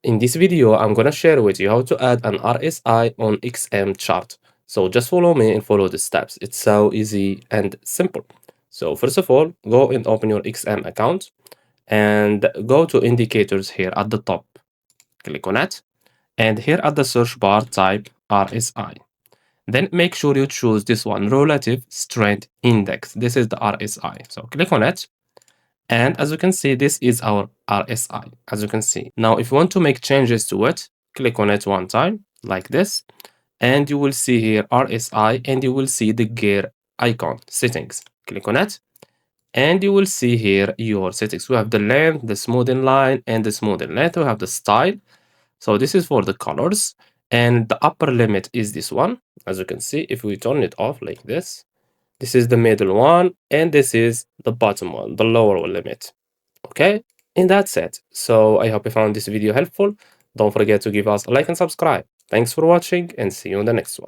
In this video, I'm gonna share with you how to add an RSI on XM chart. So just follow me and follow the steps. It's so easy and simple. So first of all, go and open your XM account and go to indicators here at the top. Click on it. And here at the search bar, type RSI. Then make sure you choose this one, Relative Strength Index. This is the RSI. So click on it. And as you can see, this is our RSI, as you can see. Now, if you want to make changes to it, click on it one time, like this, and you will see here RSI, and you will see the gear icon, settings. Click on it, and you will see here your settings. We have the length, the smoothing line, and the smoothing length. We have the style. So this is for the colors, and the upper limit is this one. As you can see, if we turn it off like this is the middle one, and this is the bottom one, the lower limit. Okay, and that's it. So I hope you found this video helpful. Don't forget to give us a like and subscribe. Thanks for watching, and see you in the next one.